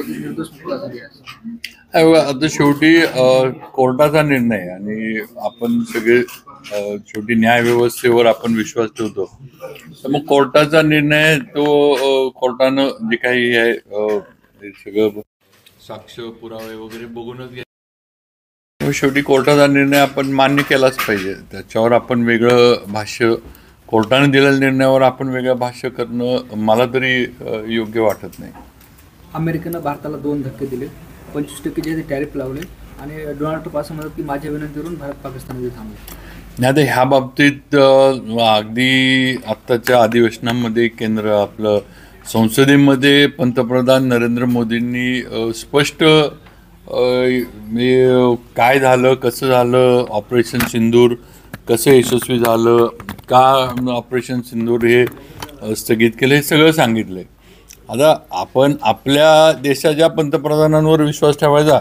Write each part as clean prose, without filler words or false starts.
निर्दोष मुक्ता झाली आहे. आता शेवटी कोर्टाचा निर्णय आणि आपण सगळे शेवटी न्यायव्यवस्थेवर आपण विश्वास ठेवतो. तर मग कोर्टाचा निर्णय तो कोर्टानं जे काही आहे ते सगळं साक्ष पुरावे वगैरे बघूनच घ्या. शेवटी कोर्टाचा निर्णय आपण मान्य केलाच पाहिजे. त्याच्यावर आपण वेगळं भाष्य, कोर्टाने दिलेल्या निर्णयावर आपण वेगळं भाष्य करणं मला तरी योग्य वाटत नाही. अमेरिकेनं भारताला 2 धक्के दिले, 25% जे टॅरिफ लावले आणि डोनाल्ड ट्रम्प असं म्हणतात की माझ्या विनंतीवरून भारत पाकिस्तानमध्ये थांबले. नाही, आता ह्या बाबतीत अगदी आत्ताच्या अधिवेशनामध्ये आपलं संसदेमध्ये पंतप्रधान नरेंद्र मोदींनी स्पष्ट काय झालं, कसं झालं, ऑपरेशन सिंदूर कसं यशस्वी झालं, का ऑपरेशन सिंदूर हे स्थगित केलं, हे सगळं सांगितलं आहे. आता आपण आपल्या देशाच्या पंतप्रधानांवर विश्वास ठेवायचा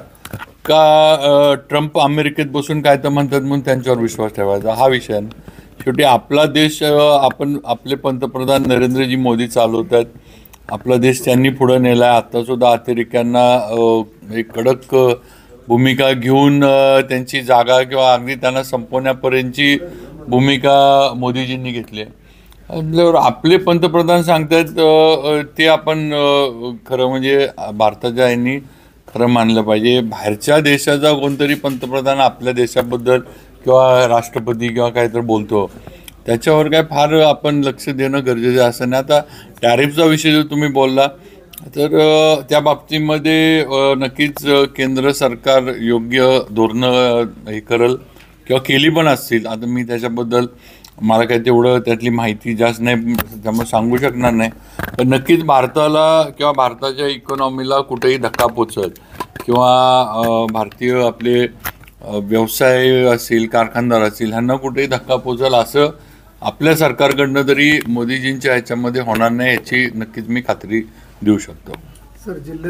का ट्रम्प अमेरिकेत बसून काय तर म्हणतात म्हणून त्यांच्यावर विश्वास ठेवायचा, हा विषय आहे. शेवटी आपला देश आपण आपले पंतप्रधान नरेंद्रजी मोदी चालवतात. आपला देश त्यांनी पुढं नेला आहे. आत्तासुद्धा अतिरेक्यांना एक कडक भूमिका घेऊन त्यांची जागा किंवा अगदी त्यांना संपवण्यापर्यंतची भूमिका मोदीजींनी घेतली आहे. आपले पंतप्रधान सांगतात ते आपण खरं म्हणजे भारताच्या यांनी खरं मानलं पाहिजे. बाहेरच्या देशाचा कोणतरी पंतप्रधान आपल्या देशाबद्दल किंवा राष्ट्रपती किंवा काहीतरी बोलतो त्याच्यावर काय फार आपण लक्ष देणं गरजेचं आहे असं नाही. आता टॅरिफचा विषय जर तुम्ही बोलला तर त्या बाबतीमध्ये नक्कीच केंद्र सरकार योग्य धोरणं हे करेल किंवा केली पण असतील. आता मी त्याच्याबद्दल मला काही तेवढं त्यातली माहिती जास्त नाही त्यामुळे सांगू शकणार नाही. पण नक्कीच भारताला किंवा भारताच्या इकॉनॉमीला कुठेही धक्का पोचल किंवा भारतीय आपले व्यवसाय असतील, कारखानदार असतील, ह्यांना कुठेही धक्का पोचल असं आपल्या सरकारकडनं तरी मोदीजींच्या ह्याच्यामध्ये होणार नाही याची नक्कीच मी खात्री देऊ शकतो. सर,